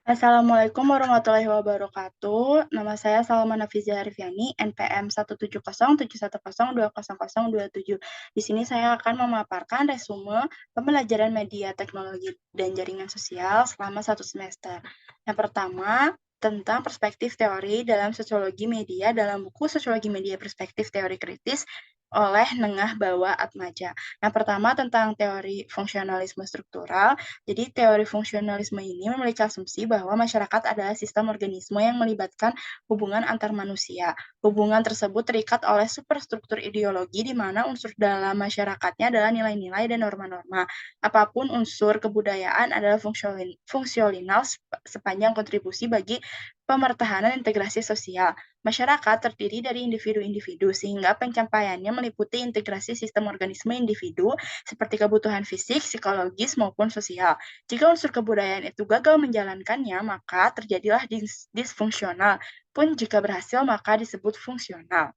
Assalamualaikum warahmatullahi wabarakatuh. Nama saya Salma Nafiza Harfiani, NPM 1707110200027. Di sini saya akan memaparkan resume pembelajaran media teknologi dan jaringan sosial selama 1 semester. Yang pertama, tentang perspektif teori dalam sosiologi media dalam buku Sosiologi Media Perspektif Teori Kritis oleh Nengah Bawa Atmaja. Yang pertama tentang teori fungsionalisme struktural. Jadi teori fungsionalisme ini memiliki asumsi bahwa masyarakat adalah sistem organisme yang melibatkan hubungan antar manusia. Hubungan tersebut terikat oleh superstruktur ideologi di mana unsur dalam masyarakatnya adalah nilai-nilai dan norma-norma. Apapun unsur kebudayaan adalah fungsional sepanjang kontribusi bagi pemertahanan integrasi sosial. Masyarakat terdiri dari individu-individu sehingga pencapaiannya meliputi integrasi sistem organisme individu seperti kebutuhan fisik, psikologis, maupun sosial. Jika unsur kebudayaan itu gagal menjalankannya, maka terjadilah disfungsional. Pun jika berhasil, maka disebut fungsional.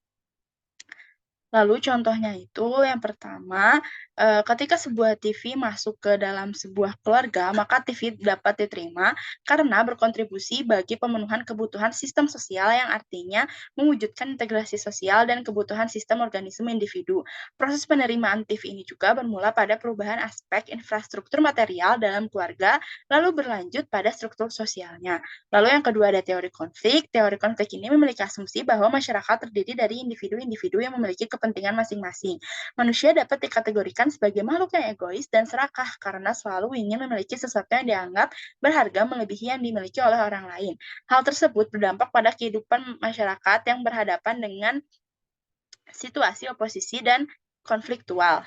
Lalu contohnya itu yang pertama, ketika sebuah TV masuk ke dalam sebuah keluarga, maka TV dapat diterima karena berkontribusi bagi pemenuhan kebutuhan sistem sosial yang artinya mewujudkan integrasi sosial dan kebutuhan sistem organisme individu. Proses penerimaan TV ini juga bermula pada perubahan aspek infrastruktur material dalam keluarga, lalu berlanjut pada struktur sosialnya. Lalu yang kedua ada teori konflik. Teori konflik ini memiliki asumsi bahwa masyarakat terdiri dari individu-individu yang memiliki kepentingan masing-masing. Manusia dapat dikategorikan sebagai makhluk yang egois dan serakah karena selalu ingin memiliki sesuatu yang dianggap berharga melebihi yang dimiliki oleh orang lain. Hal tersebut berdampak pada kehidupan masyarakat yang berhadapan dengan situasi oposisi dan konfliktual.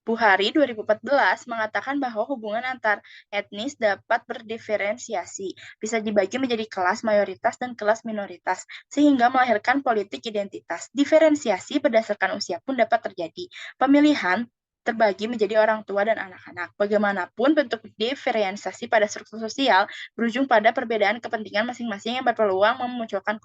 Buhari 2014 mengatakan bahwa hubungan antar etnis dapat berdiferensiasi, bisa dibagi menjadi kelas mayoritas dan kelas minoritas, sehingga melahirkan politik identitas. Diferensiasi berdasarkan usia pun dapat terjadi. Pemilihan terbagi menjadi orang tua dan anak-anak. Bagaimanapun bentuk diferensiasi pada struktur sosial berujung pada perbedaan kepentingan masing-masing yang berpeluang memunculkan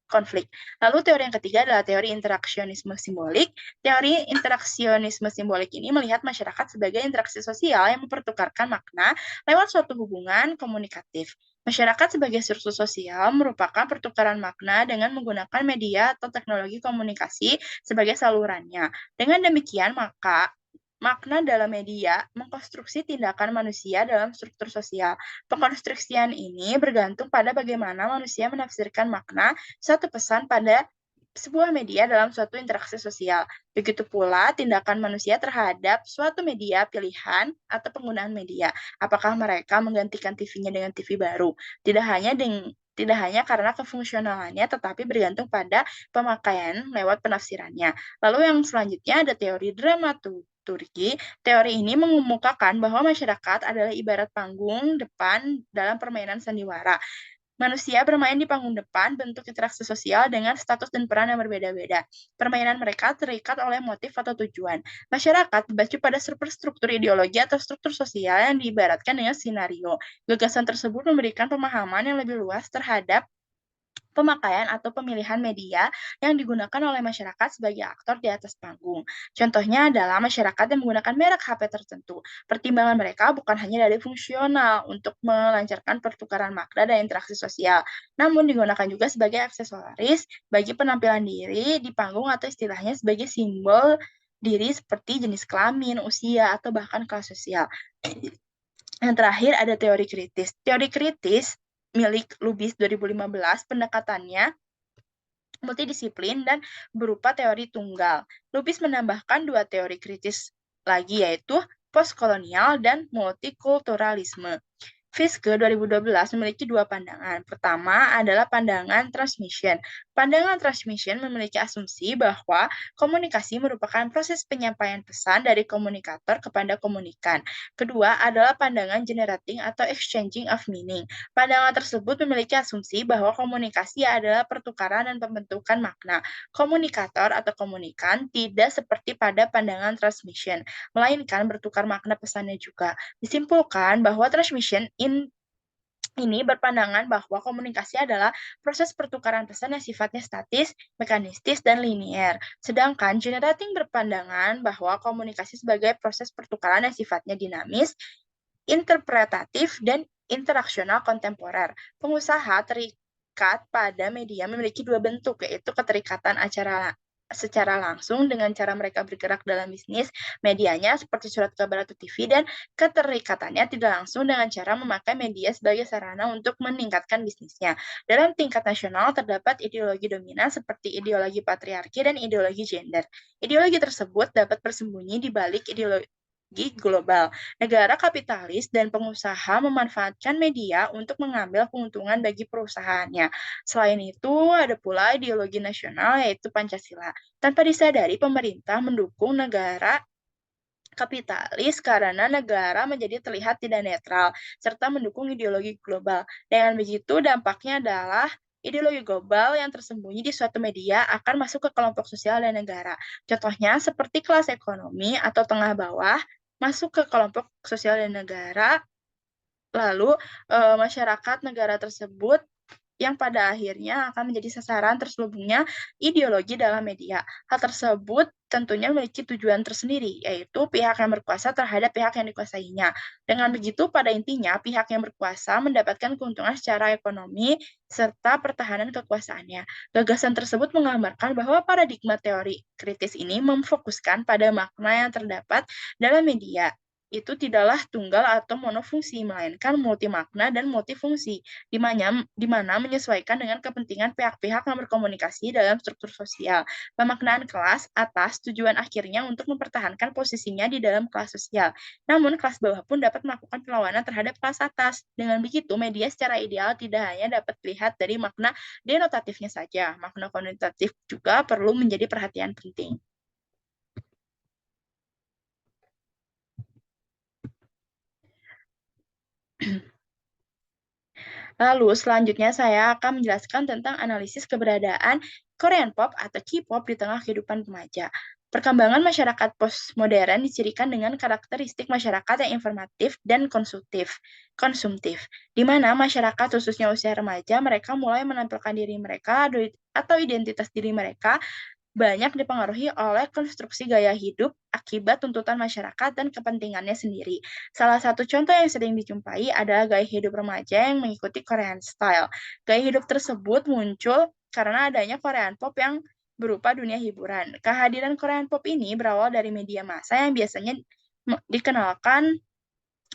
konflik. Lalu teori yang ketiga adalah teori interaksionisme simbolik. Teori interaksionisme simbolik ini melihat masyarakat sebagai interaksi sosial yang mempertukarkan makna lewat suatu hubungan komunikatif. Masyarakat sebagai struktur sosial merupakan pertukaran makna dengan menggunakan media atau teknologi komunikasi sebagai salurannya. Dengan demikian, maka makna dalam media mengkonstruksi tindakan manusia dalam struktur sosial. Pengkonstruksian ini bergantung pada bagaimana manusia menafsirkan makna suatu pesan pada sebuah media dalam suatu interaksi sosial. Begitu pula tindakan manusia terhadap suatu media pilihan atau penggunaan media. Apakah mereka menggantikan TV-nya dengan TV baru? Tidak hanya karena kefungsionalannya, tetapi bergantung pada pemakaian lewat penafsirannya. Lalu yang selanjutnya ada teori dramaturgi. Teori ini mengemukakan bahwa masyarakat adalah ibarat panggung depan dalam permainan sandiwara. Manusia bermain di panggung depan bentuk interaksi sosial dengan status dan peran yang berbeda-beda. Permainan mereka terikat oleh motif atau tujuan. Masyarakat dibaca pada struktur ideologi atau struktur sosial yang diibaratkan dengan skenario. Gagasan tersebut memberikan pemahaman yang lebih luas terhadap pemakaian atau pemilihan media yang digunakan oleh masyarakat sebagai aktor di atas panggung. Contohnya adalah masyarakat yang menggunakan merek HP tertentu. Pertimbangan mereka bukan hanya dari fungsional untuk melancarkan pertukaran makna dan interaksi sosial, namun digunakan juga sebagai aksesoris bagi penampilan diri di panggung atau istilahnya sebagai simbol diri seperti jenis kelamin, usia, atau bahkan kelas sosial. Yang terakhir ada teori kritis. Teori kritis milik Lubis 2015, pendekatannya multidisiplin dan berupa teori tunggal. Lubis menambahkan 2 teori kritis lagi, yaitu postkolonial dan multikulturalisme. Fiske 2012 memiliki 2 pandangan. Pertama adalah pandangan transmission. Pandangan transmission memiliki asumsi bahwa komunikasi merupakan proses penyampaian pesan dari komunikator kepada komunikan. Kedua adalah pandangan generating atau exchanging of meaning. Pandangan tersebut memiliki asumsi bahwa komunikasi adalah pertukaran dan pembentukan makna. Komunikator atau komunikan tidak seperti pada pandangan transmission, melainkan bertukar makna pesannya juga. Disimpulkan bahwa transmission ini berpandangan bahwa komunikasi adalah proses pertukaran pesan yang sifatnya statis, mekanistis, dan linier. Sedangkan generating berpandangan bahwa komunikasi sebagai proses pertukaran yang sifatnya dinamis, interpretatif, dan interaksional kontemporer. Pengusaha terikat pada media memiliki dua bentuk, yaitu keterikatan secara langsung dengan cara mereka bergerak dalam bisnis medianya seperti surat kabar atau TV, dan keterikatannya tidak langsung dengan cara memakai media sebagai sarana untuk meningkatkan bisnisnya. Dalam tingkat nasional terdapat ideologi dominan seperti ideologi patriarki dan ideologi gender. Ideologi tersebut dapat bersembunyi di balik ideologi global. Negara kapitalis dan pengusaha memanfaatkan media untuk mengambil keuntungan bagi perusahaannya. Selain itu, ada pula ideologi nasional yaitu Pancasila. Tanpa disadari, pemerintah mendukung negara kapitalis karena negara menjadi terlihat tidak netral, serta mendukung ideologi global. Dengan begitu, dampaknya adalah ideologi global yang tersembunyi di suatu media akan masuk ke kelompok sosial dan negara. Contohnya seperti kelas ekonomi atau tengah bawah masuk ke kelompok sosial dan negara, lalu masyarakat negara tersebut yang pada akhirnya akan menjadi sasaran terselubungnya ideologi dalam media. Hal tersebut tentunya memiliki tujuan tersendiri, yaitu pihak yang berkuasa terhadap pihak yang dikuasainya. Dengan begitu, pada intinya, pihak yang berkuasa mendapatkan keuntungan secara ekonomi serta pertahanan kekuasaannya. Gagasan tersebut menggambarkan bahwa paradigma teori kritis ini memfokuskan pada makna yang terdapat dalam media. Itu tidaklah tunggal atau monofungsi, melainkan multimakna dan multifungsi, di mana menyesuaikan dengan kepentingan pihak-pihak yang berkomunikasi dalam struktur sosial. Pemaknaan kelas atas tujuan akhirnya untuk mempertahankan posisinya di dalam kelas sosial. Namun, kelas bawah pun dapat melakukan perlawanan terhadap kelas atas. Dengan begitu, media secara ideal tidak hanya dapat dilihat dari makna denotatifnya saja, makna konotatif juga perlu menjadi perhatian penting. Lalu selanjutnya saya akan menjelaskan tentang analisis keberadaan Korean Pop atau K-pop di tengah kehidupan remaja. Perkembangan masyarakat postmodern dicirikan dengan karakteristik masyarakat yang informatif dan konsumtif, di mana masyarakat khususnya usia remaja mereka mulai menampilkan diri mereka atau identitas diri mereka banyak dipengaruhi oleh konstruksi gaya hidup akibat tuntutan masyarakat dan kepentingannya sendiri. Salah satu contoh yang sering dijumpai adalah gaya hidup remaja yang mengikuti Korean style. Gaya hidup tersebut muncul karena adanya Korean pop yang berupa dunia hiburan. Kehadiran Korean pop ini berawal dari media massa yang biasanya dikenalkan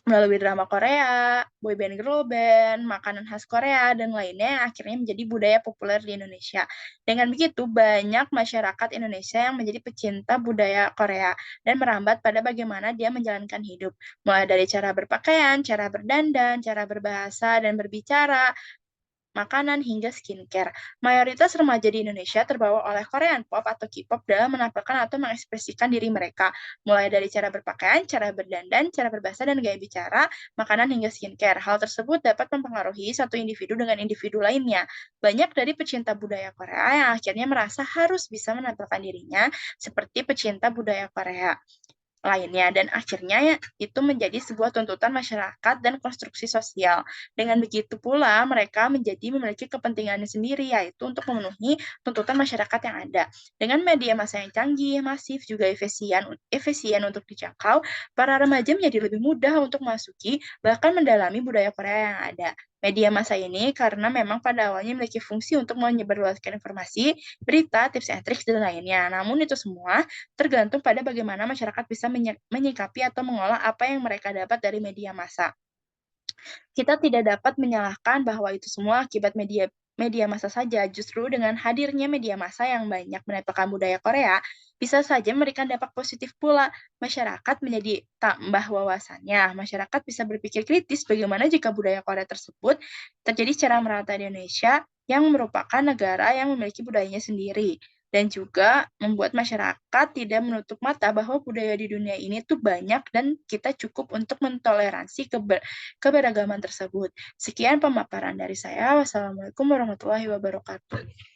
melalui drama Korea, boyband girl band, makanan khas Korea, dan lainnya yang akhirnya menjadi budaya populer di Indonesia. Dengan begitu, banyak masyarakat Indonesia yang menjadi pecinta budaya Korea dan merambat pada bagaimana dia menjalankan hidup, mulai dari cara berpakaian, cara berdandan, cara berbahasa dan berbicara, makanan, hingga skincare. Mayoritas remaja di Indonesia terbawa oleh Korean pop atau K-pop dalam menampilkan atau mengekspresikan diri mereka, mulai dari cara berpakaian, cara berdandan, cara berbahasa, dan gaya bicara, makanan, hingga skincare. Hal tersebut dapat mempengaruhi satu individu dengan individu lainnya. Banyak dari pecinta budaya Korea yang akhirnya merasa harus bisa menampilkan dirinya seperti pecinta budaya Korea lainnya, dan akhirnya itu menjadi sebuah tuntutan masyarakat dan konstruksi sosial. Dengan begitu pula mereka memiliki kepentingannya sendiri, yaitu untuk memenuhi tuntutan masyarakat yang ada. Dengan media massa yang canggih, masif, juga efisien untuk dijangkau, para remaja menjadi lebih mudah untuk memasuki bahkan mendalami budaya Korea yang ada. Media massa ini karena memang pada awalnya memiliki fungsi untuk menyebarluaskan informasi, berita, tips and tricks, dan lainnya. Namun itu semua tergantung pada bagaimana masyarakat bisa menyikapi atau mengolah apa yang mereka dapat dari media massa. Kita tidak dapat menyalahkan bahwa itu semua akibat media massa saja. Justru dengan hadirnya media massa yang banyak menempelkan budaya Korea, bisa saja memberikan dampak positif pula. Masyarakat menjadi tambah wawasannya. Masyarakat bisa berpikir kritis bagaimana jika budaya Korea tersebut terjadi secara merata di Indonesia yang merupakan negara yang memiliki budayanya sendiri. Dan juga membuat masyarakat tidak menutup mata bahwa budaya di dunia ini tuh banyak dan kita cukup untuk mentoleransi keberagaman tersebut. Sekian pemaparan dari saya. Wassalamualaikum warahmatullahi wabarakatuh.